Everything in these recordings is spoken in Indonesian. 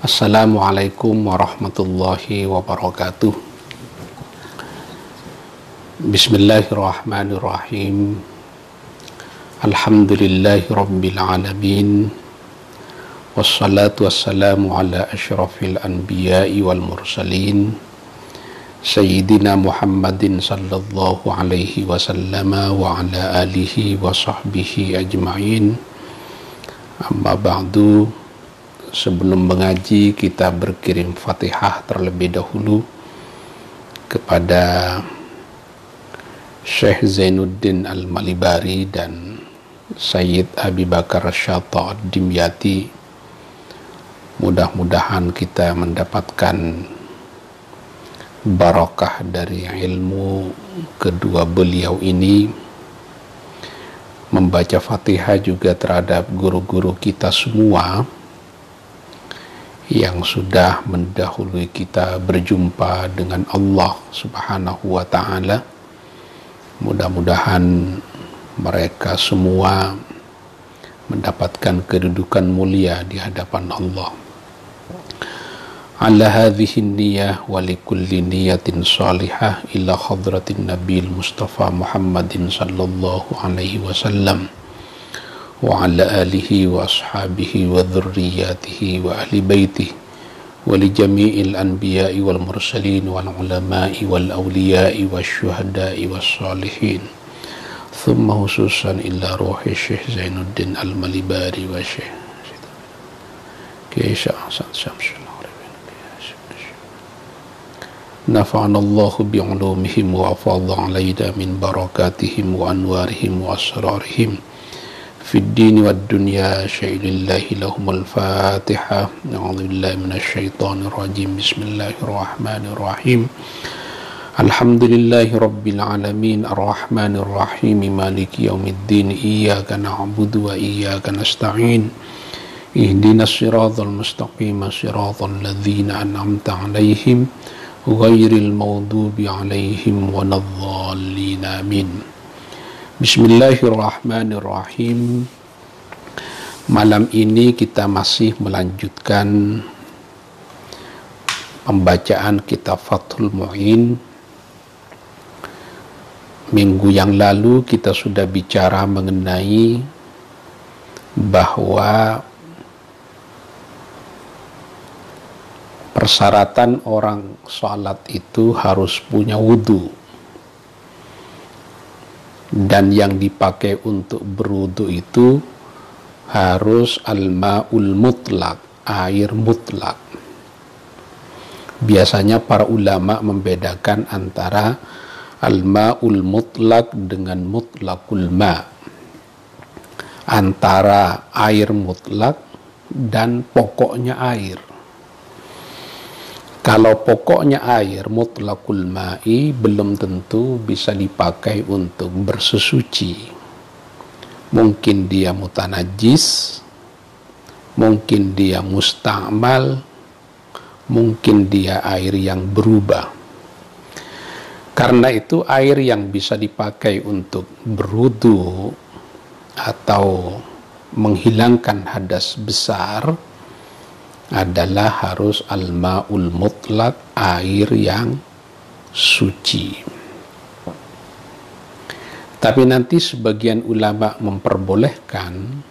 Assalamualaikum warahmatullahi wabarakatuh. Bismillahirrahmanirrahim. Alhamdulillahi rabbil alamin. Wassalatu wassalamu ala asyrafil anbiya'i wal mursalin Sayyidina Muhammadin sallallahu alaihi wasallam wa ala alihi wa sahbihi ajma'in. Amma ba'du. Sebelum mengaji, kita berkirim Fatihah terlebih dahulu kepada Syekh Zainuddin Al-Malibari dan Sayyid Abi Bakar Syata Ad-Dimyati. Mudah-mudahan kita mendapatkan barakah dari ilmu kedua beliau ini. Membaca Fatihah juga terhadap guru-guru kita semua yang sudah mendahului kita berjumpa dengan Allah Subhanahu wa ta'ala. Mudah-mudahan mereka semua mendapatkan kedudukan mulia di hadapan Allah. Ala hadhihi niyah wa likulli niyatin salihah ila hadratin Nabil Mustafa Muhammadin sallallahu alaihi wasallam wa ala alihi wa ashabihi wa dhurriyyatihi wa ahli baitihi wa li jami'il anbiya'i wal mursalin wal ulama'i wal awliya'i wa syuhada'i was salihin, thumma khususan illa ruhi Syekh Zainuddin Al-Malibari wa Syekh Kisha Hasan Syamsul nafa'ana Allahu bi'ulumihim wa afadha alaina min barakatihim wa anwarihim wa asrarihim في الدين والدنيا. شيء لله لهم الفاتحة. أعوذ بالله من الشيطان الرجيم. بسم الله الرحمن الرحيم. الحمد لله رب العالمين الرحمن الرحيم مالك يوم الدين. إياك نعبد وإياك نستعين. اهدنا الصراط المستقيم صراط الذين أنعمت عليهم غير المغضوب عليهم ولا الضالين. آمين. Bismillahirrahmanirrahim. Malam ini kita masih melanjutkan pembacaan kitab Fathul Mu'in. Minggu yang lalu kita sudah bicara mengenai bahwa persyaratan orang sholat itu harus punya wudu. Dan yang dipakai untuk berwudu itu harus al-ma'ul mutlak, air mutlak. Biasanya para ulama membedakan antara al-ma'ul mutlak dengan mutlakul ma', antara air mutlak dan pokoknya air. Kalau pokoknya air mutlakul ma'i belum tentu bisa dipakai untuk bersesuci. Mungkin dia mutanajis, mungkin dia musta'mal, mungkin dia air yang berubah. Karena itu air yang bisa dipakai untuk berwudu atau menghilangkan hadas besar adalah harus al-ma'ul mutlak, air yang suci. Tapi nanti sebagian ulama memperbolehkan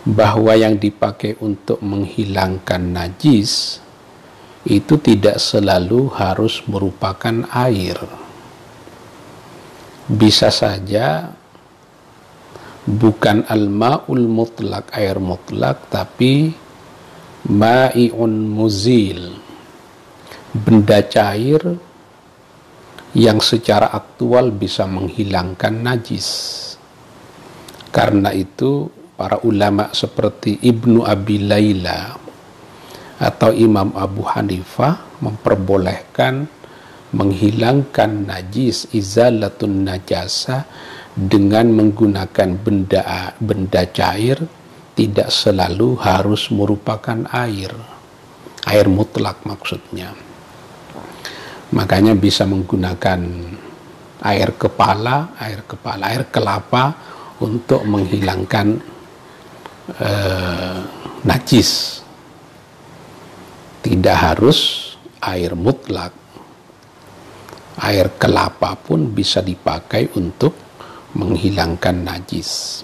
bahwa yang dipakai untuk menghilangkan najis itu tidak selalu harus merupakan air. Bisa saja bukan al-ma'ul mutlak, air mutlak, tapi ma'i'un muzil, benda cair yang secara aktual bisa menghilangkan najis. Karena itu para ulama seperti Ibnu Abi Layla atau Imam Abu Hanifah memperbolehkan menghilangkan najis, izalatun najasa, dengan menggunakan benda cair. Tidak selalu harus merupakan air mutlak maksudnya. Makanya bisa menggunakan air kelapa untuk menghilangkan najis. Tidak harus air mutlak. Air kelapa pun bisa dipakai untuk menghilangkan najis.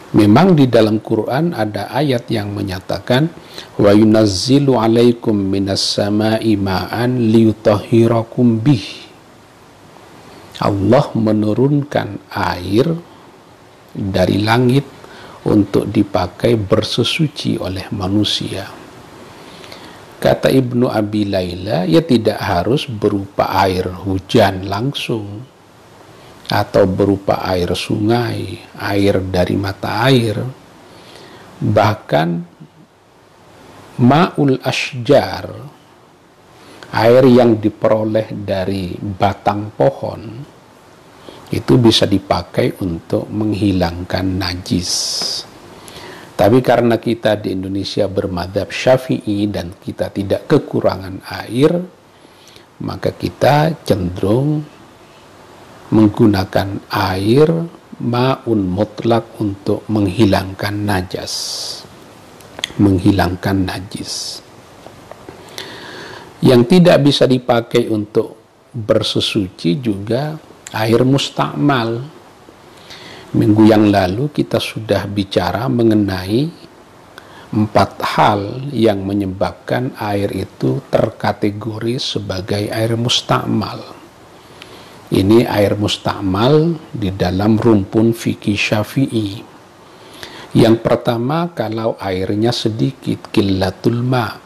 Memang di dalam Quran ada ayat yang menyatakan wa yunazzilu 'alaikum minas sama'i ma'an liyutahhirakum bih. Allah menurunkan air dari langit untuk dipakai bersesuci oleh manusia. Kata Ibnu Abi Laila, ya tidak harus berupa air hujan langsung atau berupa air sungai, air dari mata air. Bahkan ma'ul asjar, air yang diperoleh dari batang pohon, itu bisa dipakai untuk menghilangkan najis. Tapi karena kita di Indonesia bermadzhab Syafi'i dan kita tidak kekurangan air, maka kita cenderung menggunakan air ma'un mutlak untuk menghilangkan najas, menghilangkan najis. Yang tidak bisa dipakai untuk bersesuci juga air mustakmal. Minggu yang lalu kita sudah bicara mengenai 4 hal yang menyebabkan air itu terkategori sebagai air mustakmal. Ini air mustakmal di dalam rumpun fikih Syafi'i. Yang pertama, kalau airnya sedikit, qillatul ma'.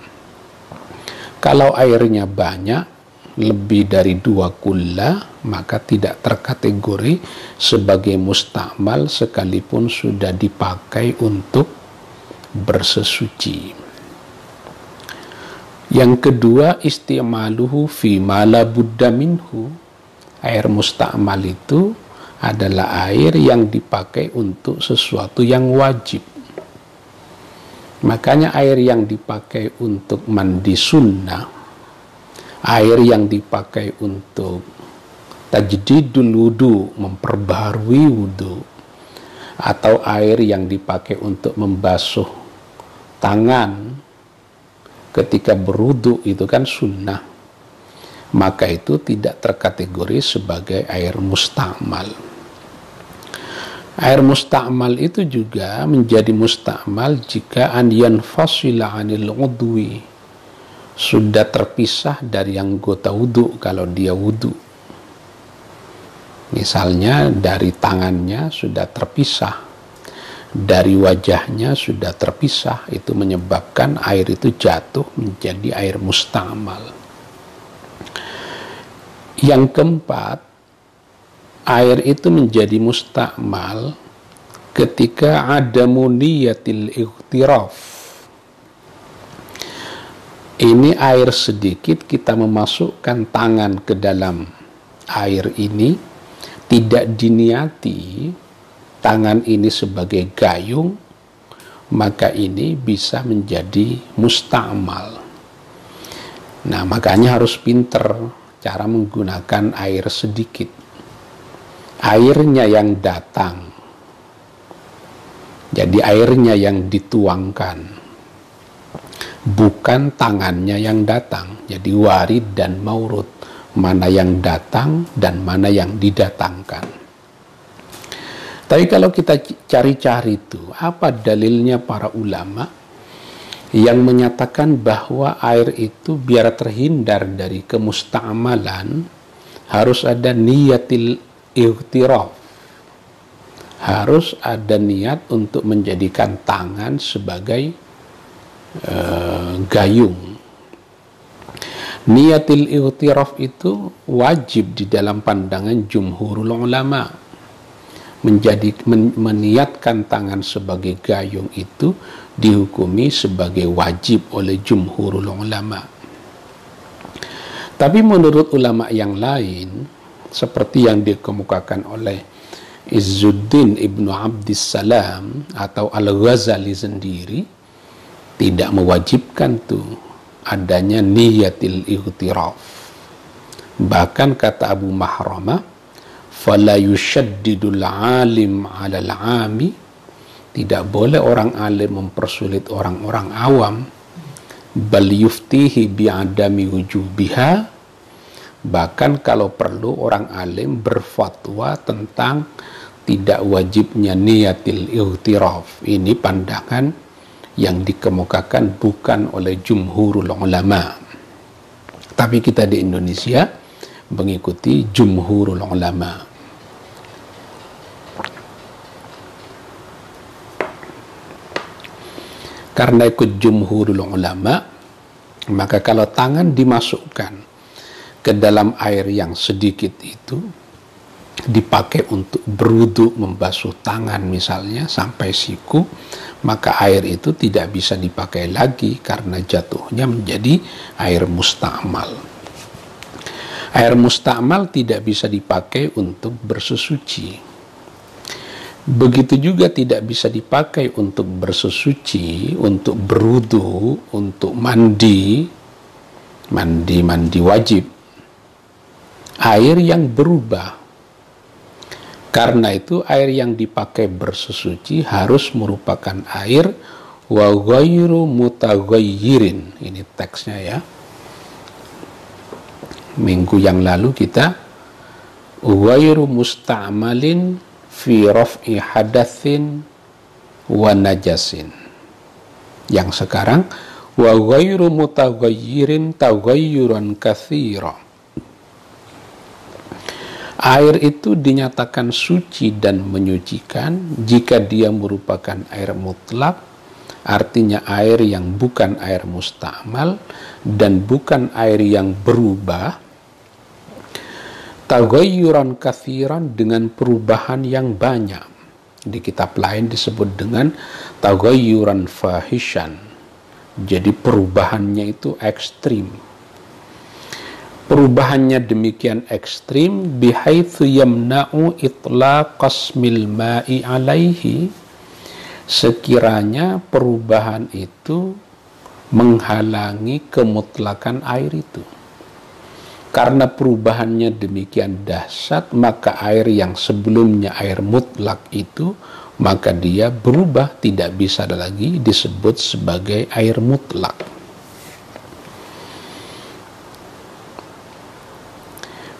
Kalau airnya banyak, lebih dari 2 kullah, maka tidak terkategori sebagai mustakmal sekalipun sudah dipakai untuk bersesuci. Yang kedua, isti'maluhu fi ma la budda minhu. Air mustakmal itu adalah air yang dipakai untuk sesuatu yang wajib. Makanya air yang dipakai untuk mandi sunnah, air yang dipakai untuk tajdidul wudu, memperbaharui wudu, atau air yang dipakai untuk membasuh tangan ketika berwudu, itu kan sunnah. Maka itu tidak terkategori sebagai air mustakmal. Air mustakmal itu juga menjadi mustakmal jika an yanfasila anil udwi, sudah terpisah dari anggota wudu kalau dia wudu. Misalnya dari tangannya sudah terpisah, dari wajahnya sudah terpisah, itu menyebabkan air itu jatuh menjadi air mustakmal. Yang keempat, air itu menjadi mustakmal ketika ada muniyatil ightiraf. Ini air sedikit, kita memasukkan tangan ke dalam air ini, tidak diniati tangan ini sebagai gayung, maka ini bisa menjadi mustakmal. Nah, makanya harus pinter cara menggunakan air sedikit. Airnya yang datang, jadi airnya yang dituangkan, bukan tangannya yang datang. Jadi warid dan maurud, mana yang datang dan mana yang didatangkan. Tapi kalau kita cari-cari itu, apa dalilnya para ulama yang menyatakan bahwa air itu biar terhindar dari kemustakmalan harus ada niyatil ightiraf, harus ada niat untuk menjadikan tangan sebagai gayung. Niyatil ightiraf itu wajib di dalam pandangan jumhurul ulama. Meniatkan tangan sebagai gayung itu dihukumi sebagai wajib oleh jumhurul ulama. Tapi menurut ulama yang lain, seperti yang dikemukakan oleh Izzuddin Ibnu Abdissalam atau Al-Ghazali sendiri, tidak mewajibkan tuh adanya niyatil ightiraf. Bahkan kata Abu Mahramah, fala yushaddidul alim 'alal 'ami, tidak boleh orang alim mempersulit orang-orang awam. bal yuftihi bi'adami wujubiha, bahkan kalau perlu orang alim berfatwa tentang tidak wajibnya niyatil ightiraf. Ini pandangan yang dikemukakan bukan oleh jumhurul ulama, tapi kita di Indonesia mengikuti jumhurul ulama. Karena ikut jumhurul ulama, maka kalau tangan dimasukkan ke dalam air yang sedikit itu, dipakai untuk berwudu, membasuh tangan misalnya sampai siku, maka air itu tidak bisa dipakai lagi karena jatuhnya menjadi air musta'mal. Air musta'mal tidak bisa dipakai untuk bersesuci. Begitu juga tidak bisa dipakai untuk bersesuci, untuk berwudu, untuk mandi wajib. Air yang berubah. Karena itu air yang dipakai bersesuci harus merupakan air wa ghairu mutaghayyirin. Ini teksnya ya. Minggu yang lalu kita ghairu musta'malin fi raf'i hadatsin wa najasin. Yang sekarang wa ghairu mutaghayyirin taghayyuran katsira. Air itu dinyatakan suci dan menyucikan jika dia merupakan air mutlak, artinya air yang bukan air musta'mal dan bukan air yang berubah, taghayyuran katsiran dengan perubahan yang banyak. Di kitab lain disebut dengan taghayyuran fahishan. Jadi perubahannya itu ekstrim. Perubahannya demikian ekstrim bihaitsu yamna'u itlaqasmil ma'i alaihi, sekiranya perubahan itu menghalangi kemutlakan air itu. Karena perubahannya demikian dahsyat, maka air yang sebelumnya air mutlak itu, maka dia berubah, tidak bisa lagi disebut sebagai air mutlak.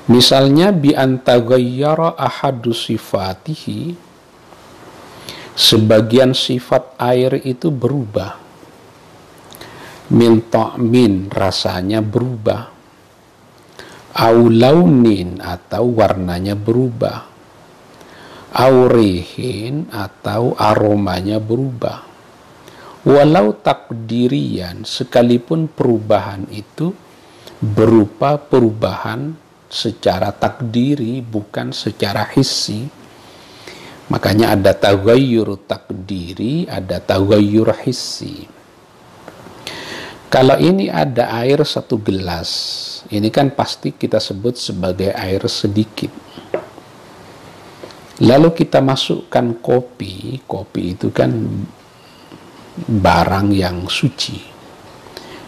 Misalnya bi antaghayyara ahadu sifatihi, sebagian sifat air itu berubah. Min ta'min, rasanya berubah. Au launin, atau warnanya berubah. Au rihin, atau aromanya berubah. Walau takdirian, sekalipun perubahan itu berupa perubahan secara takdiri, bukan secara hissi. Makanya ada taghayyur takdiri, ada taghayyur hissi. Kalau ini ada air 1 gelas, ini kan pasti kita sebut sebagai air sedikit. Lalu kita masukkan kopi itu kan barang yang suci.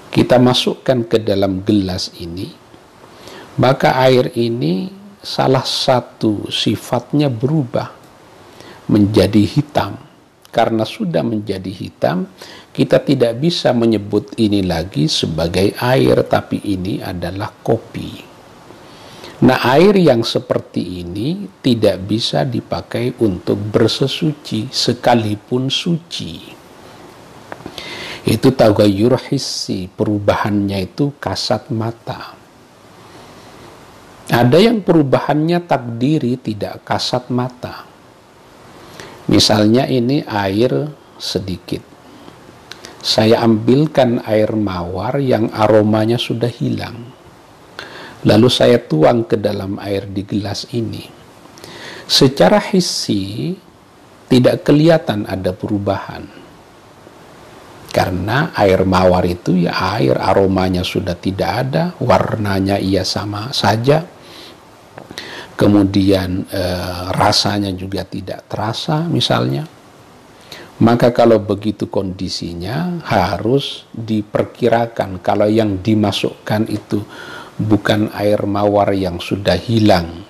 Kita masukkan ke dalam gelas ini, maka air ini salah satu sifatnya berubah menjadi hitam. Karena sudah menjadi hitam, kita tidak bisa menyebut ini lagi sebagai air, tapi ini adalah kopi. Nah, air yang seperti ini tidak bisa dipakai untuk bersesuci sekalipun suci. Itu taghayyur hissi, perubahannya itu kasat mata. Ada yang perubahannya takdiri, tidak kasat mata. Misalnya ini air sedikit. Saya ambilkan air mawar yang aromanya sudah hilang. Lalu saya tuang ke dalam air di gelas ini. Secara hissi tidak kelihatan ada perubahan. Karena air mawar itu ya air, aromanya sudah tidak ada, warnanya ia sama saja. Kemudian rasanya juga tidak terasa misalnya. Maka kalau begitu kondisinya harus diperkirakan kalau yang dimasukkan itu bukan air mawar yang sudah hilang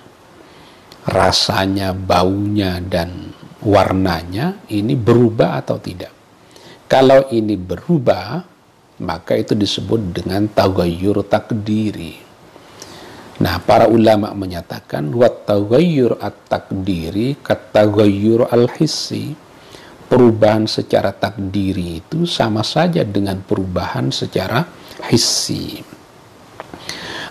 rasanya, baunya, dan warnanya, ini berubah atau tidak. Kalau ini berubah, maka itu disebut dengan taghayyur takdiri. Nah, para ulama menyatakan wat taghayyur at-takdiri kat taghayyur al-hissi. Perubahan secara takdiri itu sama saja dengan perubahan secara hissi.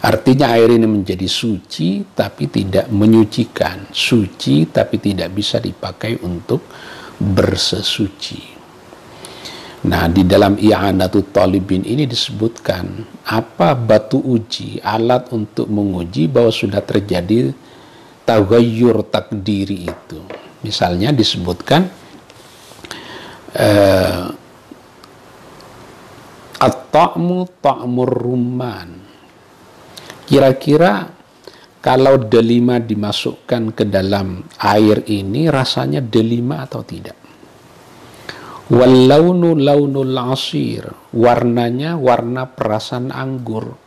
Artinya air ini menjadi suci tapi tidak menyucikan, suci tapi tidak bisa dipakai untuk bersesuci. Nah, di dalam I'anatut Talibin ini disebutkan apa batu uji, alat untuk menguji bahwa sudah terjadi taghayyur takdiri itu. Misalnya disebutkan at-ta'mu ta'mur rumman. Kira-kira kalau delima dimasukkan ke dalam air ini rasanya delima atau tidak? Wal launu launul asir, warnanya warna perasan anggur.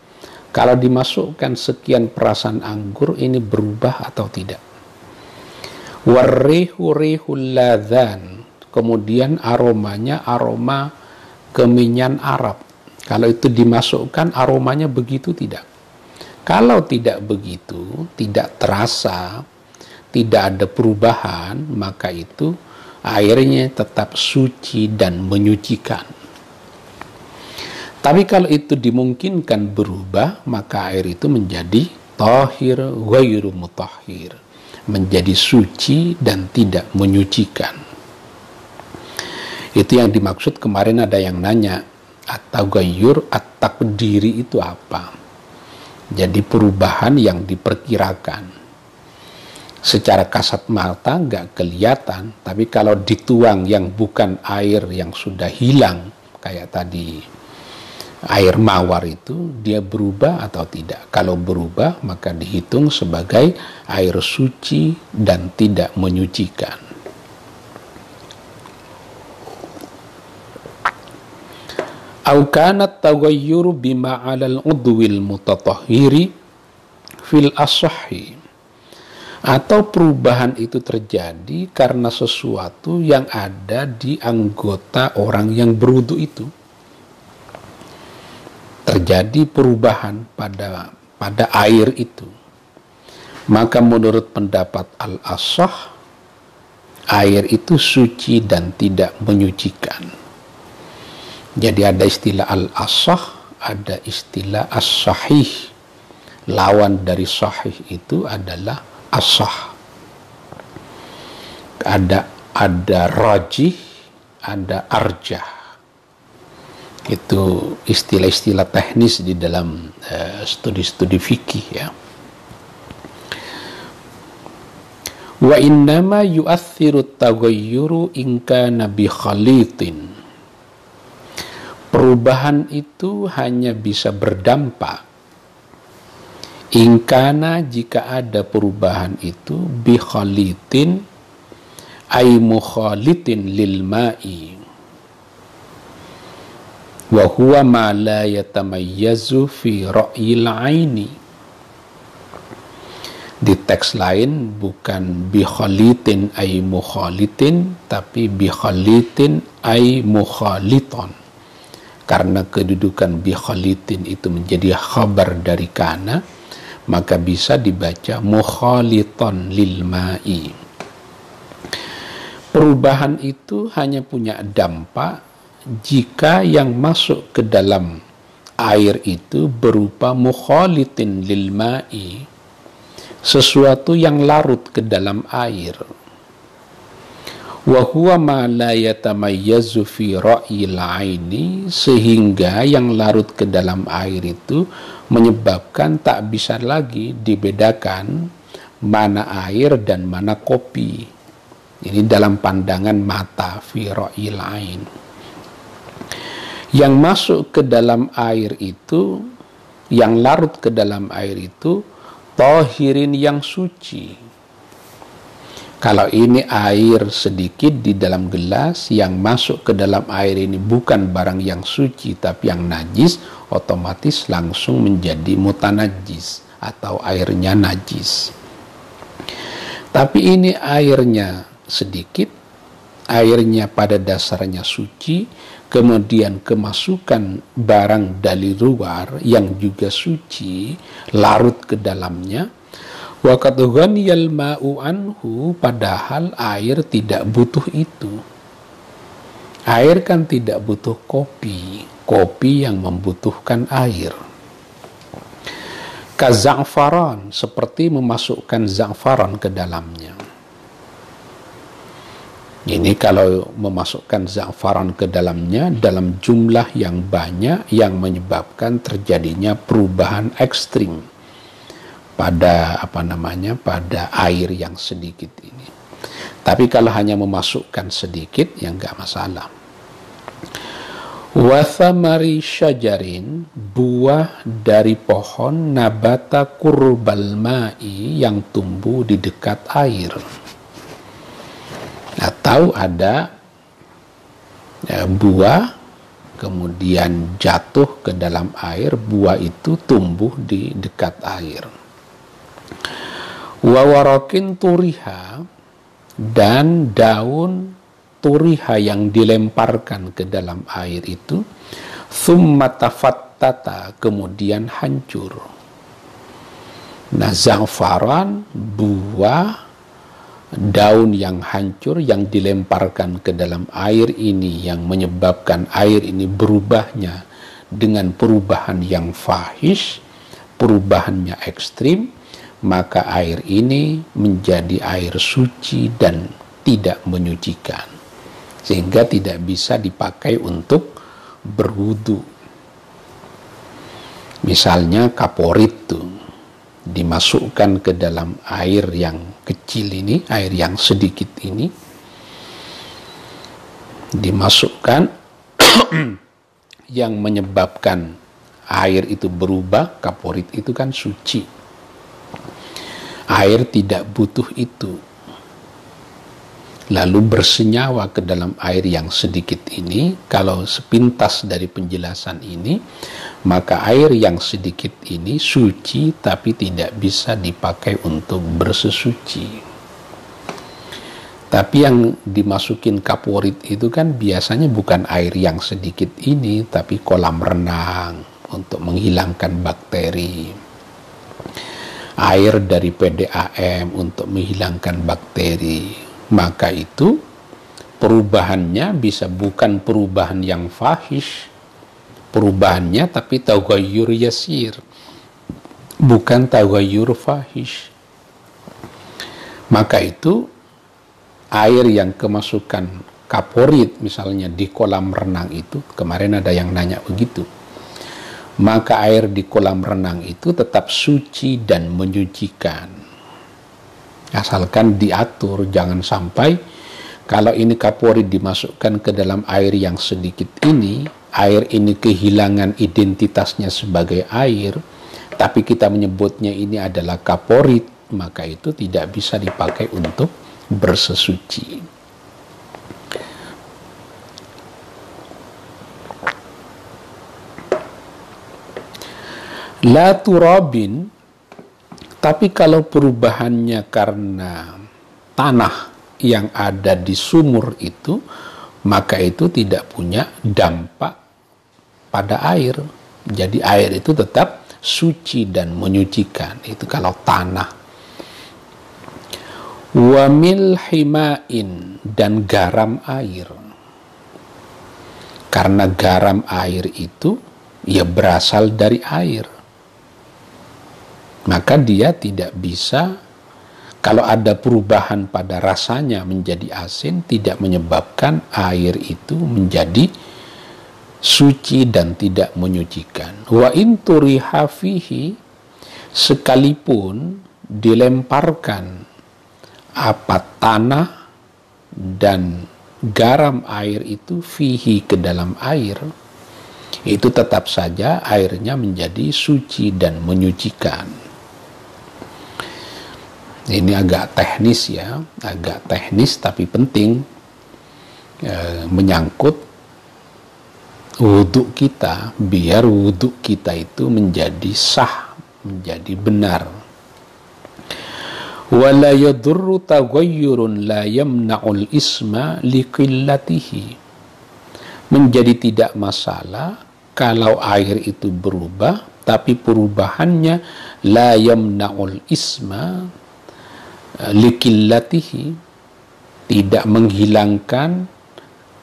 Kalau dimasukkan sekian perasan anggur ini berubah atau tidak? Warrihu rihul ladhan, kemudian aromanya aroma kemenyan Arab. Kalau itu dimasukkan aromanya begitu tidak? Kalau tidak begitu, tidak terasa, tidak ada perubahan, maka itu airnya tetap suci dan menyucikan. Tapi kalau itu dimungkinkan berubah, maka air itu menjadi tahir ghairu mutahhir, menjadi suci dan tidak menyucikan. Itu yang dimaksud. Kemarin ada yang nanya, at-taghayyur at-takdiri itu apa? Jadi perubahan yang diperkirakan. Secara kasat mata nggak kelihatan, tapi kalau dituang yang bukan air yang sudah hilang, kayak tadi air mawar itu, dia berubah atau tidak? Kalau berubah, maka dihitung sebagai air suci dan tidak menyucikan. Au kanat taghayyuru bima 'alal udwil mutatahhiri fil asahhi, atau perubahan itu terjadi karena sesuatu yang ada di anggota orang yang berwudu itu. Terjadi perubahan pada air itu. Maka menurut pendapat al-asah, air itu suci dan tidak menyucikan. Jadi ada istilah al-asah, ada istilah as-sahih. Lawan dari sahih itu adalah asah. Ada rajih, ada arjah. Itu istilah-istilah teknis di dalam studi-studi fikih ya. Wa innama yu'athiru taghayyuru in kana bi khalitin. Perubahan itu hanya bisa berdampak ingkana jika ada perubahan itu bi khalitin ay mukhalitin lil ma'i wa huwa ma la yatamayyazu fi ra'yil aini. Di teks lain bukan bi khalitin ay mukhalitin, tapi bi khalitin ay mukhaliton. Karena kedudukan bi khalitin itu menjadi khabar dari kana, maka bisa dibaca mukhaliton lil ma'i. Perubahan itu hanya punya dampak jika yang masuk ke dalam air itu berupa mukhalitin lil ma'i, sesuatu yang larut ke dalam air. Wa huwa ma la yatamayyazu fi ra'yil aini, sehingga yang larut ke dalam air itu menyebabkan tak bisa lagi dibedakan mana air dan mana kopi. Ini dalam pandangan mata, fi ra'yil ain. Yang masuk ke dalam air itu, yang larut ke dalam air itu tahirin yang suci. Kalau ini air sedikit di dalam gelas, yang masuk ke dalam air ini bukan barang yang suci tapi yang najis, otomatis langsung menjadi mutanajis atau airnya najis. Tapi ini airnya sedikit, airnya pada dasarnya suci, kemudian kemasukan barang dari luar yang juga suci larut ke dalamnya, wa qad ghaniyal ma'u anhu, padahal air tidak butuh itu. Air kan tidak butuh kopi, kopi yang membutuhkan air. Kaza'faran, seperti memasukkan za'faran ke dalamnya. Ini kalau memasukkan za'faran ke dalamnya dalam jumlah yang banyak yang menyebabkan terjadinya perubahan ekstrim pada pada air yang sedikit ini. Tapi kalau hanya memasukkan sedikit ya enggak masalah. Wa thamari syajarin, buah dari pohon, nabata qurbal ma'i, yang tumbuh di dekat air. Atau ada buah kemudian jatuh ke dalam air, buah itu tumbuh di dekat air. Wa warakin turiha, dan daun turiha yang dilemparkan ke dalam air itu, thumma tafattata, kemudian hancur. Nah, za'faran, buah daun yang hancur yang dilemparkan ke dalam air ini, yang menyebabkan air ini berubahnya dengan perubahan yang fahish, perubahannya ekstrim, maka air ini menjadi air suci dan tidak menyucikan, sehingga tidak bisa dipakai untuk berwudu. Misalnya kaporit tuh dimasukkan ke dalam air yang kecil ini, air yang sedikit ini dimasukkan yang menyebabkan air itu berubah. Kaporit itu kan suci, air tidak butuh itu, lalu bersenyawa ke dalam air yang sedikit ini. Kalau sepintas dari penjelasan ini, maka air yang sedikit ini suci tapi tidak bisa dipakai untuk bersesuci. Tapi yang dimasukin kaporit itu kan biasanya bukan air yang sedikit ini, tapi kolam renang untuk menghilangkan bakteri, air dari PDAM untuk menghilangkan bakteri. Maka itu perubahannya bisa bukan perubahan yang fahish, perubahannya tapi taghayyur yasir, bukan taghayyur fahish. Maka itu air yang kemasukan kaporit misalnya di kolam renang itu, kemarin ada yang nanya begitu, maka air di kolam renang itu tetap suci dan menyucikan, asalkan diatur. Jangan sampai kalau ini kaporit dimasukkan ke dalam air yang sedikit ini, air ini kehilangan identitasnya sebagai air, tapi kita menyebutnya ini adalah kaporit, maka itu tidak bisa dipakai untuk bersesuci. La turabin, tapi kalau perubahannya karena tanah yang ada di sumur itu, maka itu tidak punya dampak pada air. Jadi air itu tetap suci dan menyucikan. Itu kalau tanah. Wa milhimain, dan garam air. Karena garam air itu ya berasal dari air, maka dia tidak bisa, kalau ada perubahan pada rasanya menjadi asin, tidak menyebabkan air itu menjadi suci dan tidak menyucikan. Wa in turiha fihi, sekalipun dilemparkan tanah dan garam air itu fihi ke dalam air, itu tetap saja airnya menjadi suci dan menyucikan. Ini agak teknis ya, agak teknis tapi penting, menyangkut wudhu kita, biar wudhu kita itu menjadi sah, menjadi benar. Wala yadurru taghayyurun la yamna'ul isma liqillatihi, menjadi tidak masalah kalau air itu berubah, tapi perubahannya la yamna'ul isma likillatihi, tidak menghilangkan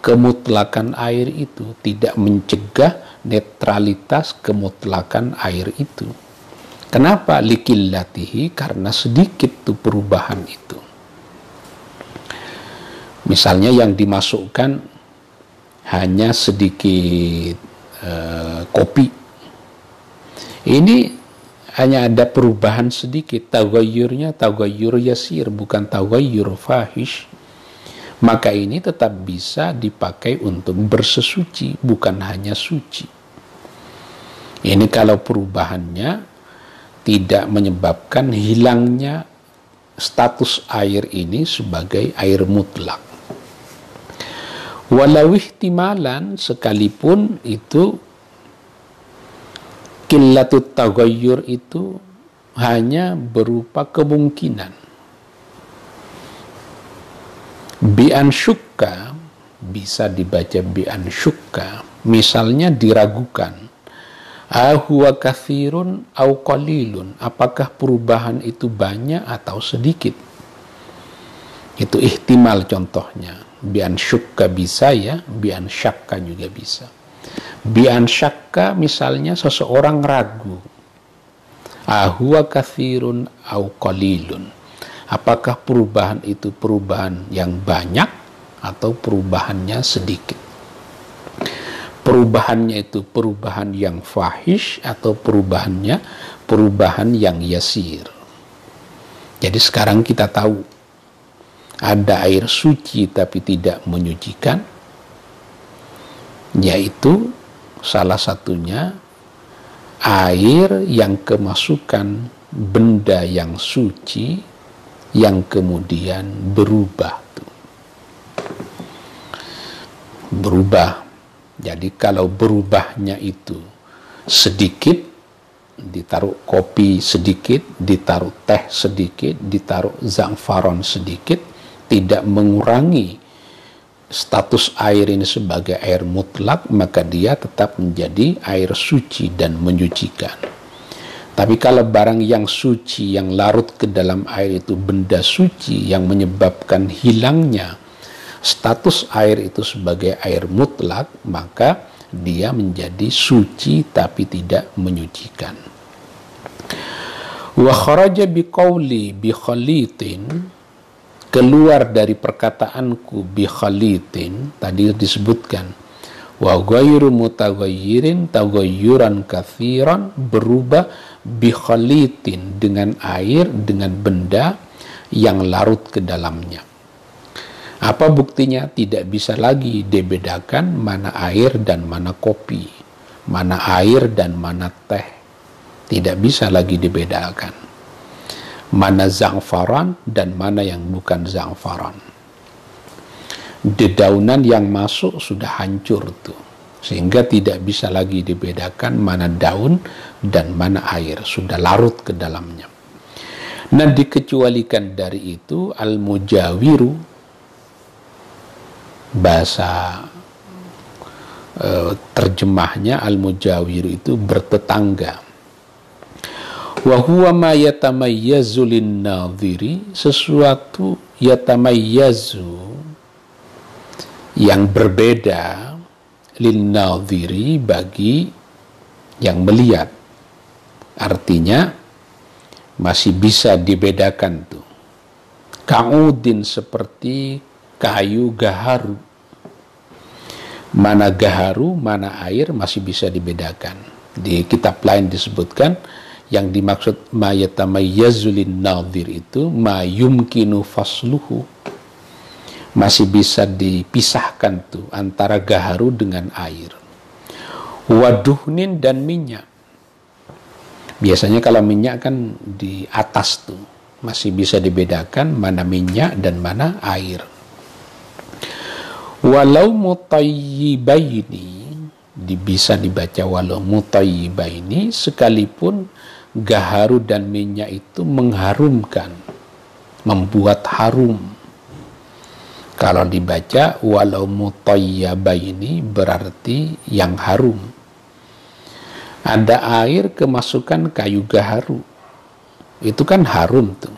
kemutlakan air itu, tidak mencegah netralitas kemutlakan air itu. Kenapa likillatihi? Karena sedikit tuh perubahan itu. Misalnya yang dimasukkan hanya sedikit kopi, ini hanya ada perubahan sedikit, tagayyurnya tagayyur yasir, bukan tagayyur fahish, maka ini tetap bisa dipakai untuk bersesuci, bukan hanya suci. Ini kalau perubahannya tidak menyebabkan hilangnya status air ini sebagai air mutlak. Walau ihtimalan, sekalipun itu qillatut taghayyur itu hanya berupa kemungkinan. Bi'an syukka, bisa dibaca bi'an syukka, misalnya diragukan, ahuwa kathirun au qalilun, apakah perubahan itu banyak atau sedikit. Itu ihtimal contohnya. Bi'an syukka bisa ya, bi'an syakka juga bisa. Bi'an syakka misalnya seseorang ragu, ahuwa kathirun au qalilun, apakah perubahan itu perubahan yang banyak atau perubahannya sedikit. Perubahannya itu perubahan yang fahish atau perubahan yang yasir. Jadi sekarang kita tahu ada air suci tapi tidak menyucikan, yaitu salah satunya air yang kemasukan benda yang suci yang kemudian berubah. Berubah. Jadi kalau berubahnya itu sedikit, ditaruh kopi sedikit, ditaruh teh sedikit, ditaruh za'faron sedikit, tidak mengurangi status air ini sebagai air mutlak, maka dia tetap menjadi air suci dan menyucikan. Tapi kalau barang yang suci yang larut ke dalam air itu benda suci yang menyebabkan hilangnya status air itu sebagai air mutlak, maka dia menjadi suci tapi tidak menyucikan. Wa kharaja biqauli bi khalitin, keluar dari perkataanku bi khalitin, tadi disebutkan wa ghairu mutaghayyirin taghayyuran katsiran, berubah bi khalitin dengan air, dengan benda yang larut ke dalamnya. Apa buktinya? Tidak bisa lagi dibedakan mana air dan mana kopi, mana air dan mana teh. Tidak bisa lagi dibedakan mana za'faran dan mana yang bukan za'faran. Dedaunan yang masuk sudah hancur tuh, sehingga tidak bisa lagi dibedakan mana daun dan mana air, sudah larut ke dalamnya. Nah, dikecualikan dari itu al-mujawiru, bahasa terjemahnya al-mujawiru itu bertetangga. Wa huwa ma yatamayyazu lin-nadhiri, sesuatu yatamayyazu yang berbeda, lin-nadhiri bagi yang melihat. Artinya masih bisa dibedakan tuh. Ka'udin, seperti kayu gaharu. Mana gaharu, mana air masih bisa dibedakan. Di kitab lain disebutkan yang dimaksud ma yatamayyazu lin-nadhir itu ma yumkinu fasluhu, masih bisa dipisahkan tuh antara gaharu dengan air. Waduhnin, dan minyak. Biasanya kalau minyak kan di atas tuh, masih bisa dibedakan mana minyak dan mana air. Walau mutayyibaini, bisa dibaca walau mutayyibaini, sekalipun gaharu dan minyak itu mengharumkan, membuat harum. Kalau dibaca walau mutayyabaini berarti yang harum. Ada air kemasukan kayu gaharu, itu kan harum tuh.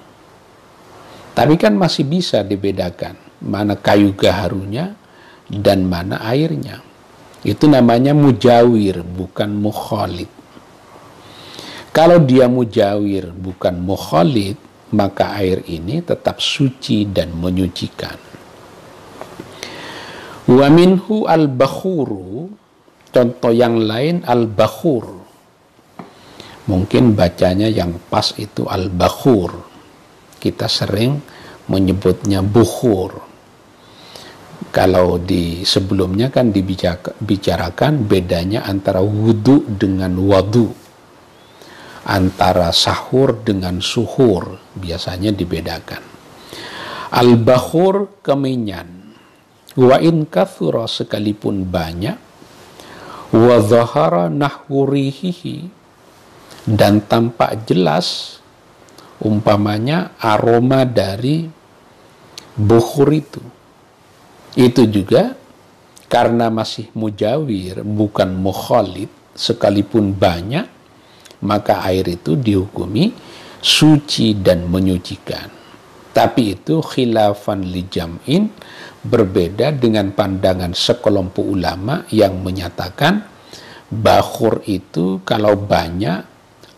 Tapi kan masih bisa dibedakan mana kayu gaharunya dan mana airnya. Itu namanya mujawir, bukan mukhalid. Kalau dia mujawir bukan mukhalid, maka air ini tetap suci dan menyucikan. Wa minhu al-bakhuru, contoh yang lain al-bakhur. Mungkin bacanya yang pas itu al-bakhur. Kita sering menyebutnya bukhur. Kalau di sebelumnya kan dibicarakan bedanya antara wudu dengan wadu, antara sahur dengan suhur, biasanya dibedakan. Al-bakhur kemenyan. Wa in kathura sekalipun banyak, wa dhahara nahwurihi dan tampak jelas umpamanya aroma dari bukhur itu juga karena masih mujawir bukan mukhalid, sekalipun banyak maka air itu dihukumi suci dan menyucikan. Tapi itu khilafan li jam'in, berbeda dengan pandangan sekelompok ulama yang menyatakan bakhur itu kalau banyak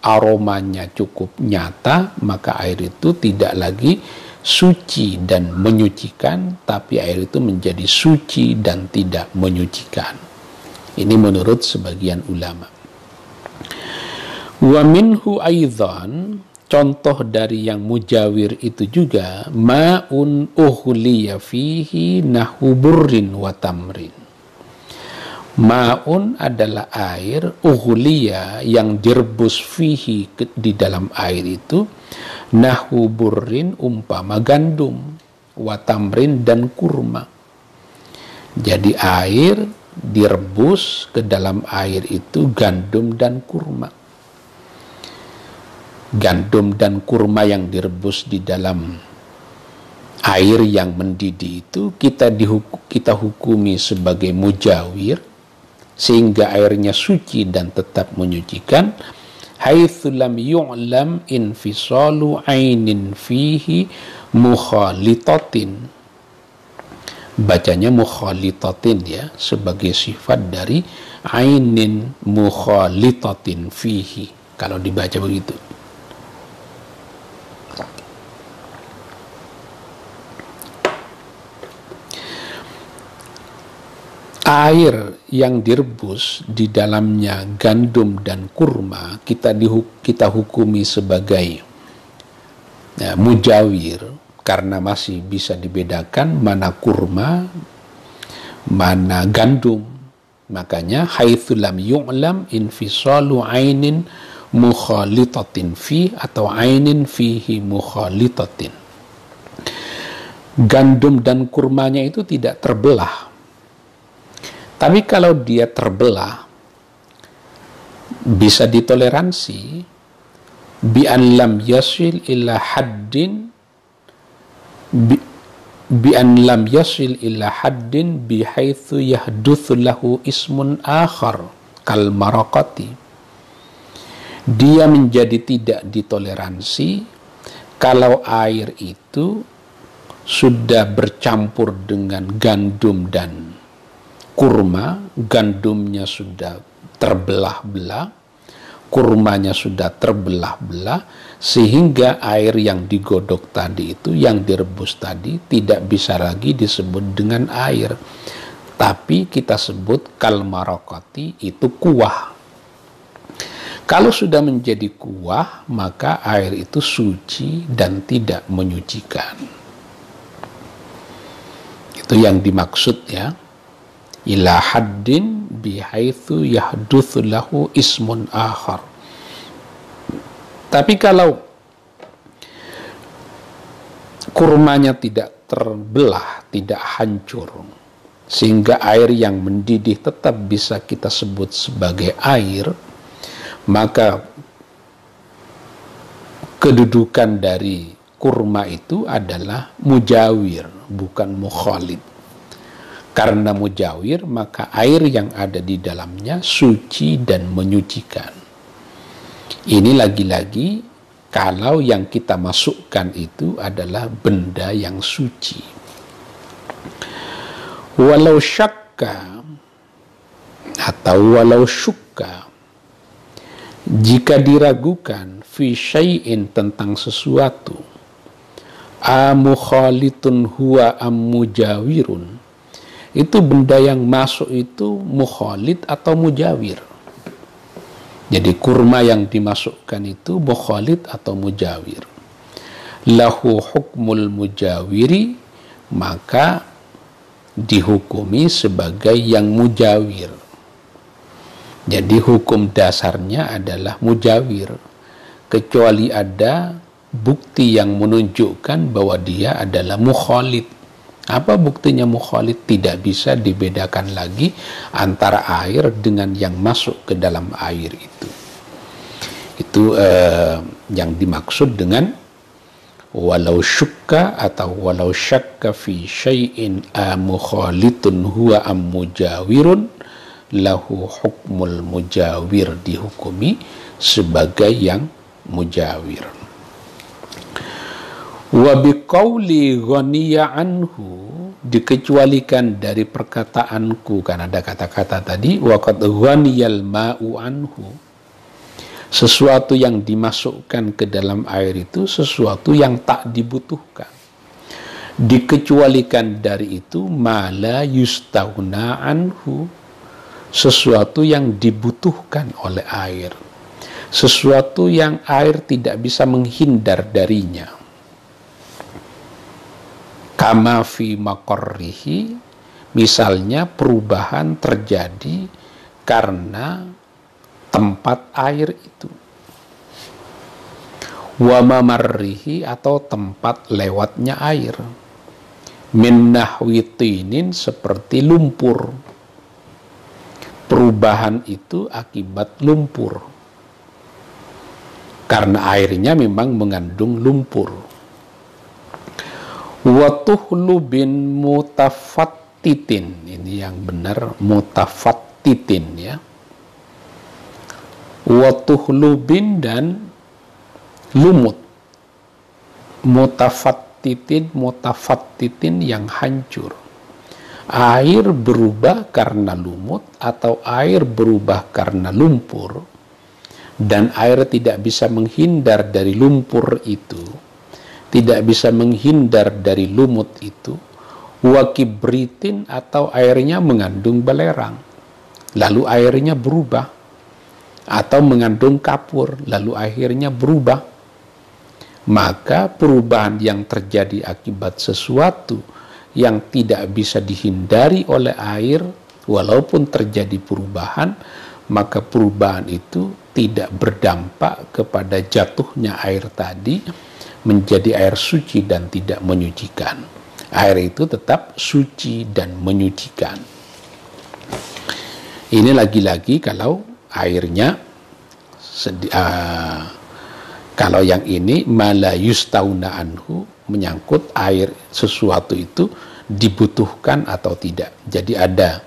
aromanya cukup nyata, maka air itu tidak lagi suci dan menyucikan, tapi air itu menjadi suci dan tidak menyucikan. Ini menurut sebagian ulama. Wa minhu aidzan, contoh dari yang mujawir itu juga ma'un uhliya fihi nahu burrin wa tamrin. Ma'un adalah air, uhliya yang direbus fihi di dalam air itu, nahu burrin umpama gandum, wa tamrin dan kurma. Jadi air direbus ke dalam air itu gandum dan kurma. Gandum dan kurma yang direbus di dalam air yang mendidih itu kita hukumi sebagai mujawir, sehingga airnya suci dan tetap menyucikan. Haitsu lam yu'lam infisalu ainin fihi mukhalitatin. Bacanya mukhalitatin ya, sebagai sifat dari ainin mukhalitatin fihi, kalau dibaca begitu. Air yang direbus di dalamnya gandum dan kurma kita hukumi sebagai mujawir karena masih bisa dibedakan mana kurma, mana gandum. Makanya haitsu lam yu'lam infisalu ainin mukhalitatin fi atau ainin fihi mukhalitatin. Gandum dan kurmanya itu tidak terbelah. Tapi kalau dia terbelah, bisa ditoleransi bi an lam yasil ila haddin bi an lam yasil ila haddin bi haitsu yahdutsu lahu ismun akhar kal maraqati. Dia menjadi tidak ditoleransi kalau air itu sudah bercampur dengan gandum dan kurma, gandumnya sudah terbelah-belah, kurmanya sudah terbelah-belah, sehingga air yang digodok tadi itu, yang direbus tadi, tidak bisa lagi disebut dengan air, tapi kita sebut kal maraqati, itu kuah. Kalau sudah menjadi kuah, maka air itu suci dan tidak menyucikan. Itu yang dimaksud ya. Ila haddin bihaitsu yahdutsu lahu ismun akhar. Tapi kalau kurmanya tidak terbelah, tidak hancur, sehingga air yang mendidih tetap bisa kita sebut sebagai air, maka kedudukan dari kurma itu adalah mujawir, bukan mukhalid. Karena mujawir, maka air yang ada di dalamnya suci dan menyucikan. Ini lagi-lagi kalau yang kita masukkan itu adalah benda yang suci. Walau syakka atau walau syukka, jika diragukan fi syai'in tentang sesuatu, amukhalitun huwa mujawirun, itu benda yang masuk itu mukhalid atau mujawir. Jadi kurma yang dimasukkan itu mukhalid atau mujawir. Lahu hukmul mujawiri, maka dihukumi sebagai yang mujawir. Jadi hukum dasarnya adalah mujawir, kecuali ada bukti yang menunjukkan bahwa dia adalah mukhalid. Apa buktinya mukhalid? Tidak bisa dibedakan lagi antara air dengan yang masuk ke dalam air itu. Itu yang dimaksud dengan walau syukka atau walau syakka fi syai'in mukhalitun huwa mujawirun lahu hukmul mujawir, dihukumi sebagai yang mujawir. Wa biqauli ghaniya anhu, dikecualikan dari perkataanku, karena ada kata-kata tadi waqad ghaniyal ma'u anhu, sesuatu yang dimasukkan ke dalam air itu sesuatu yang tak dibutuhkan. Dikecualikan dari itu mala yustaghna anhu, sesuatu yang dibutuhkan oleh air, sesuatu yang air tidak bisa menghindar darinya. Kama fi maqarrihi, misalnya perubahan terjadi karena tempat air itu. Wa mamarrihi, atau tempat lewatnya air. Min nahwi tinin, seperti lumpur. Perubahan itu akibat lumpur. Karena airnya memang mengandung lumpur. Watuhlu bin mutafattitin, ini yang benar mutafattitin ya. Watuhlu bin dan lumut. Mutafattitin yang hancur. Air berubah karena lumut atau air berubah karena lumpur, dan air tidak bisa menghindar dari lumpur itu, tidak bisa menghindar dari lumut itu. Wa kibritin, atau airnya mengandung belerang, lalu airnya berubah, atau mengandung kapur, lalu akhirnya berubah. Maka perubahan yang terjadi akibat sesuatu yang tidak bisa dihindari oleh air, walaupun terjadi perubahan, maka perubahan itu tidak berdampak kepada jatuhnya air tadi menjadi air suci dan tidak menyucikan. Air itu tetap suci dan menyucikan. Ini lagi-lagi kalau airnya kalau yang ini mala yustauna anhu, menyangkut air sesuatu itu dibutuhkan atau tidak. Jadi ada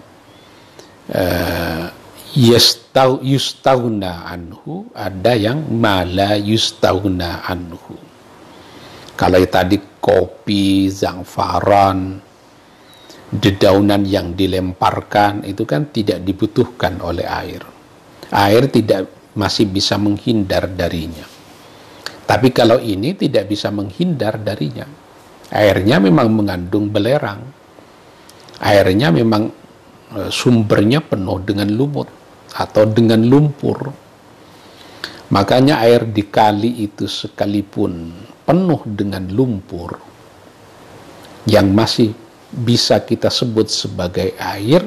yustauna anhu, ada yang mala yustauna anhu. Kalau tadi kopi, za'faran, dedaunan yang dilemparkan, itu kan tidak dibutuhkan oleh air. Air masih bisa menghindar darinya. Tapi kalau ini tidak bisa menghindar darinya. Airnya memang mengandung belerang. Airnya memang sumbernya penuh dengan lumut atau dengan lumpur. Makanya air di kali itu sekalipun penuh dengan lumpur, yang masih bisa kita sebut sebagai air,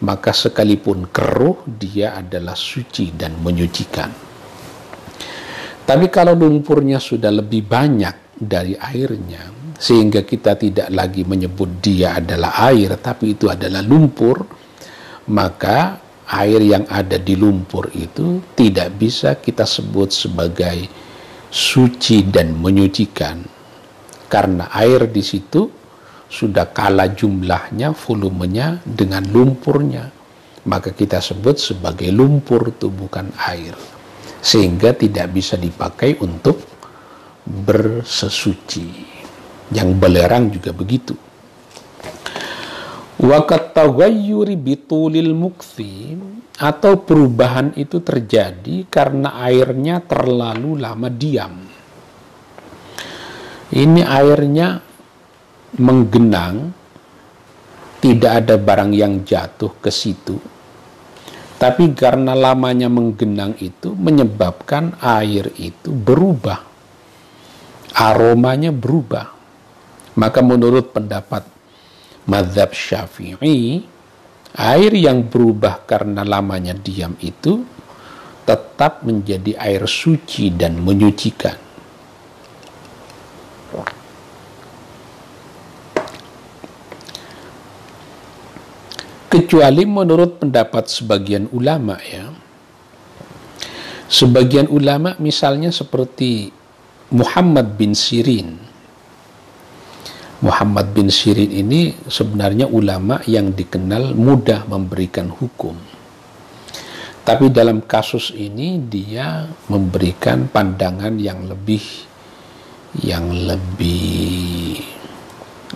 maka sekalipun keruh, dia adalah suci dan menyucikan. Tapi kalau lumpurnya sudah lebih banyak dari airnya, sehingga kita tidak lagi menyebut dia adalah air, tapi itu adalah lumpur, maka air yang ada di lumpur itu tidak bisa kita sebut sebagai suci dan menyucikan. karena air di situ sudah kalah jumlahnya, volumenya dengan lumpurnya, maka kita sebut sebagai lumpur, itu bukan air, sehingga tidak bisa dipakai untuk bersesuci. Yang belerang juga begitu. Wa kataghayyuri bitulil mukthi, atau perubahan itu terjadi karena airnya terlalu lama diam. Ini airnya menggenang, tidak ada barang yang jatuh ke situ, tapi karena lamanya menggenang itu menyebabkan air itu berubah, aromanya berubah. Maka menurut pendapat mazhab Syafi'i, air yang berubah karena lamanya diam itu tetap menjadi air suci dan menyucikan. Kecuali menurut pendapat sebagian ulama, ya. Sebagian ulama misalnya seperti Muhammad bin Sirin. Muhammad bin Sirin ini sebenarnya ulama yang dikenal mudah memberikan hukum. Tapi dalam kasus ini dia memberikan pandangan yang lebih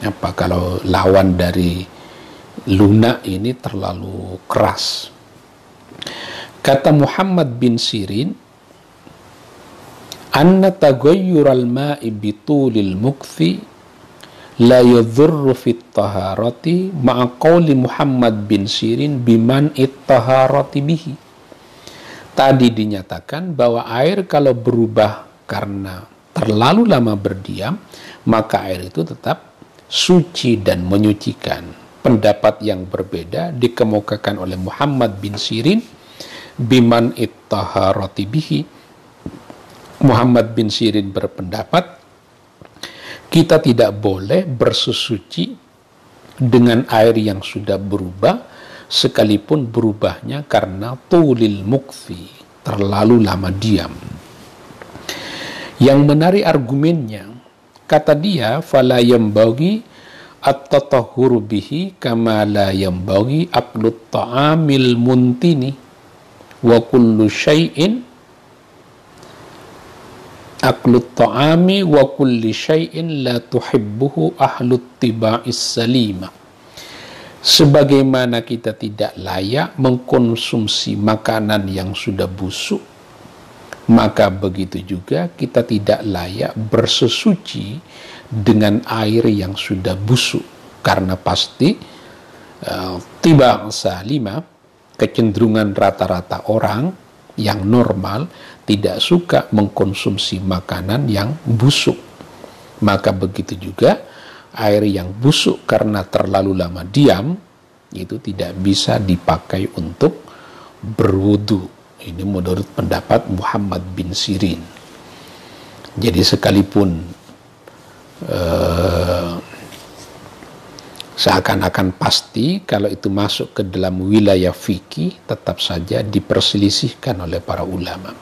apa, kalau lawan dari lunak ini terlalu keras. Kata Muhammad bin Sirin, anna taghayyural ma'i bitulil mukthi la yadhurru fit taharati ma'a qawli Muhammad bin Sirin biman it-taharati bihi. Tadi dinyatakan bahwa air kalau berubah karena terlalu lama berdiam, maka air itu tetap suci dan menyucikan. Pendapat yang berbeda dikemukakan oleh Muhammad bin Sirin biman it-taharati bihi. Muhammad bin Sirin berpendapat kita tidak boleh bersesuci dengan air yang sudah berubah, sekalipun berubahnya karena tulil mukthi, terlalu lama diam. Yang menarik argumennya, kata dia, fala yambaghi at-tatahhuru bihi kama la yambaghi aklut ta'amil muntini wa kullu syai'in aklut ta'ami wa kulli syai'in la tuhibbuhu ahlut tiba'is salima. Sebagaimana kita tidak layak mengkonsumsi makanan yang sudah busuk, maka begitu juga kita tidak layak bersesuci dengan air yang sudah busuk, karena pasti tiba salima, kecenderungan rata-rata orang yang normal tidak suka mengkonsumsi makanan yang busuk. Maka begitu juga air yang busuk karena terlalu lama diam itu tidak bisa dipakai untuk berwudu. Ini menurut pendapat Muhammad bin Sirin. Jadi sekalipun seakan-akan pasti kalau itu masuk ke dalam wilayah fikih, tetap saja diperselisihkan oleh para ulama.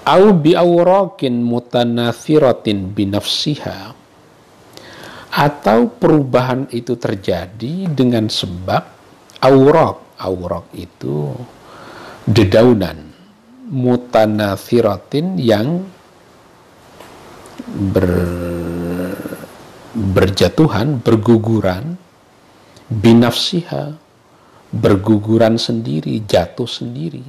Au bi awrakin mutanathiratin binafsiha, atau perubahan itu terjadi dengan sebab awrak itu dedaunan, mutanathiratin yang berjatuhan, berguguran, binafsiha, berguguran sendiri, jatuh sendiri.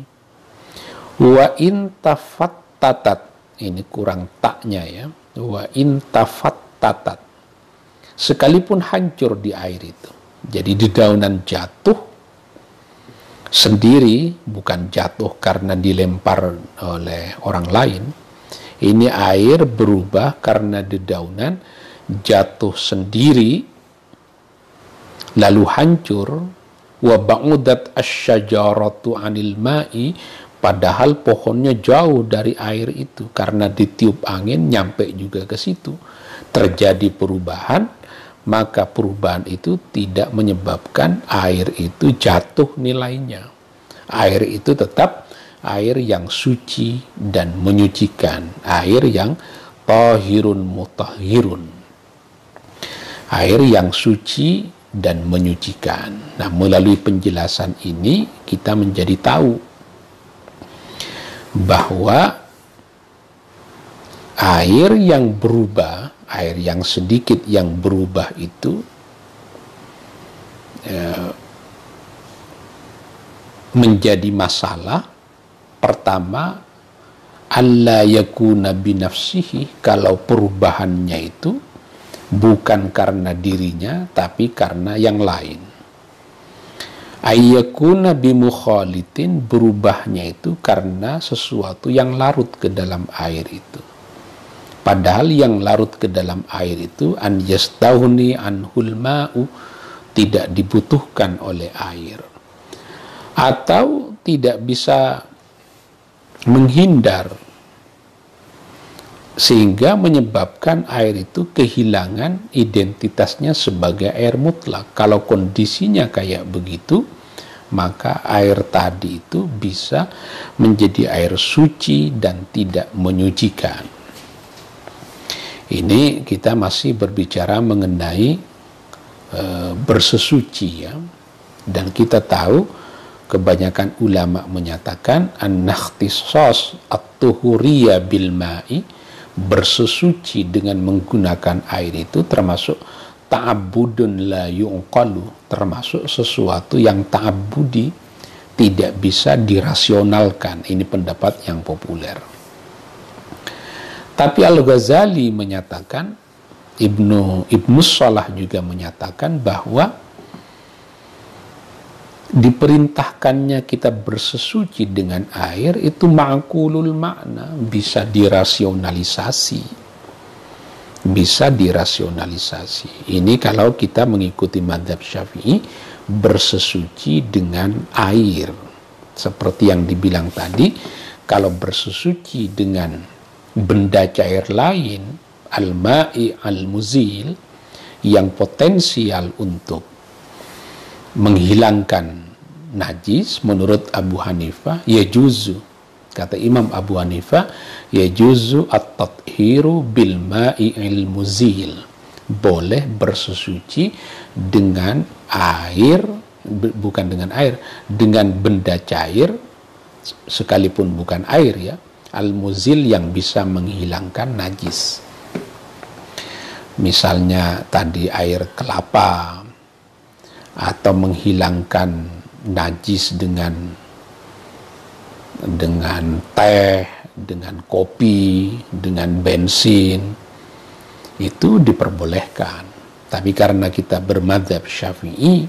Wa intafattatat, ini kurang taknya ya, wa intafattatat, sekalipun hancur di air itu. Jadi dedaunan jatuh sendiri, bukan jatuh karena dilempar oleh orang lain. Ini air berubah karena dedaunan jatuh sendiri lalu hancur. Wa ba'udat asyajaratu 'anil ma'i, padahal pohonnya jauh dari air itu, karena ditiup angin nyampe juga ke situ. Terjadi perubahan, maka perubahan itu tidak menyebabkan air itu jatuh nilainya. Air itu tetap air yang suci dan menyucikan, air yang tahirun mutahhirun, air yang suci dan menyucikan. Nah, melalui penjelasan ini kita menjadi tahu bahwa air yang berubah, air yang sedikit yang berubah itu menjadi masalah. Pertama, alla yakuna binafsihi, kalau perubahannya itu bukan karena dirinya tapi karena yang lain. Ayyakuna bimukhalitin, berubahnya itu karena sesuatu yang larut ke dalam air itu. Padahal yang larut ke dalam air itu an yastahuni anhul ma'u, tidak dibutuhkan oleh air, atau tidak bisa menghindar sehingga menyebabkan air itu kehilangan identitasnya sebagai air mutlak. Kalau kondisinya kayak begitu, maka air tadi itu bisa menjadi air suci dan tidak menyucikan. Ini kita masih berbicara mengenai bersesuci, ya. Dan kita tahu kebanyakan ulama menyatakan an-nakhtisas at-tuhuriyya bil ma'i, bersesuci dengan menggunakan air itu termasuk ta'abbudun la yu'qalu, termasuk sesuatu yang ta'abbudi, tidak bisa dirasionalkan. Ini pendapat yang populer. Tapi Al-Ghazali menyatakan, Ibnu Shalah juga menyatakan bahwa diperintahkannya kita bersesuci dengan air itu ma'qulul makna, bisa dirasionalisasi. Bisa dirasionalisasi. Ini kalau kita mengikuti mazhab Syafi'i, bersesuci dengan air. Seperti yang dibilang tadi, kalau bersesuci dengan benda cair lain, al-ma'i al-muzil, yang potensial untuk menghilangkan najis, menurut Abu Hanifah yajuzu, kata Imam Abu Hanifah, yajuzu at-tathiru bil ma'i al-muzil, boleh bersesuci dengan air, bukan dengan air, dengan benda cair sekalipun bukan air, ya, al-muzil, yang bisa menghilangkan najis. Misalnya tadi air kelapa, atau menghilangkan najis dengan teh, dengan kopi, dengan bensin, itu diperbolehkan. Tapi karena kita bermadzhab Syafi'i,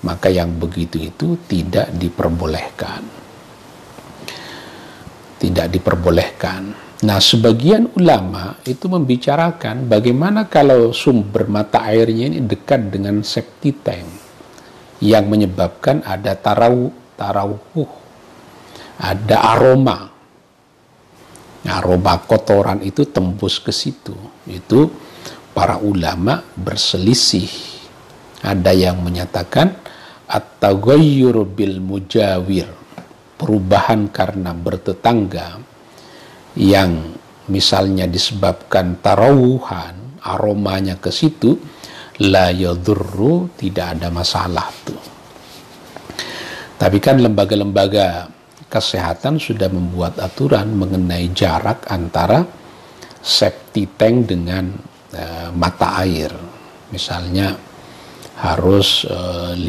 maka yang begitu itu tidak diperbolehkan. Tidak diperbolehkan. Nah, sebagian ulama itu membicarakan bagaimana kalau sumber mata airnya ini dekat dengan septic tank, yang menyebabkan ada tarawuh, ada aroma kotoran itu tembus ke situ. Itu para ulama berselisih. Ada yang menyatakan at-taghayyur bil mujawir, perubahan karena bertetangga, yang misalnya disebabkan tarawuhan, aromanya ke situ, la yadurru, tidak ada masalah tuh. Tapi kan lembaga-lembaga kesehatan sudah membuat aturan mengenai jarak antara septic tank dengan mata air. Misalnya harus 50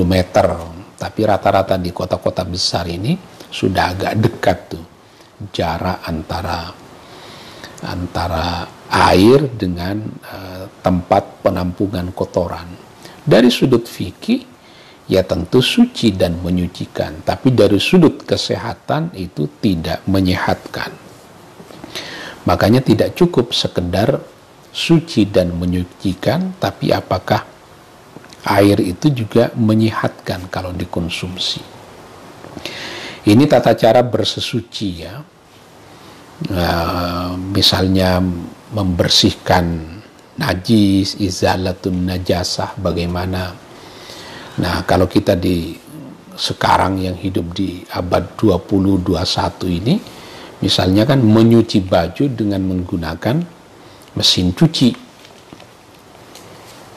meter, tapi rata-rata di kota-kota besar ini sudah agak dekat tuh jarak antara air dengan tempat penampungan kotoran. Dari sudut fikih, ya tentu suci dan menyucikan, tapi dari sudut kesehatan itu tidak menyehatkan. Makanya tidak cukup sekedar suci dan menyucikan, tapi apakah air itu juga menyehatkan kalau dikonsumsi. Ini tata cara bersesuci, ya. Misalnya membersihkan najis, izalatun najasah, bagaimana. Nah, kalau kita di sekarang yang hidup di abad 20-21 ini, Misalnya kan menyuci baju dengan menggunakan mesin cuci,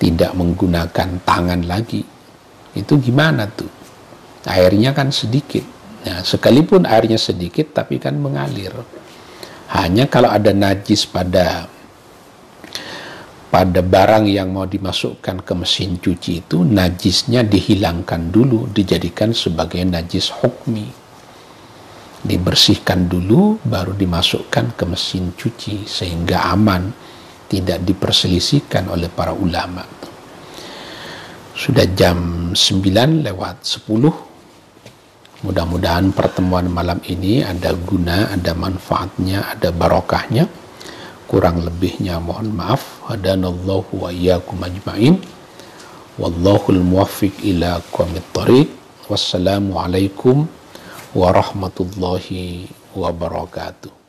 tidak menggunakan tangan lagi. Itu gimana tuh? Airnya kan sedikit. Nah, sekalipun airnya sedikit tapi kan mengalir. Hanya kalau ada najis pada barang yang mau dimasukkan ke mesin cuci itu, najisnya dihilangkan dulu, dijadikan sebagai najis hukmi. Dibersihkan dulu, baru dimasukkan ke mesin cuci, sehingga aman, tidak diperselisihkan oleh para ulama. Sudah jam 9:10. Mudah-mudahan pertemuan malam ini ada guna, ada manfaatnya, ada barokahnya. Kurang lebihnya mohon maaf. Hadanallahu wa iyyakum ajma'in. Wallahul muwaffiq ila aqwamit thoriq. Wassalamualaikum warahmatullahi wabarakatuh.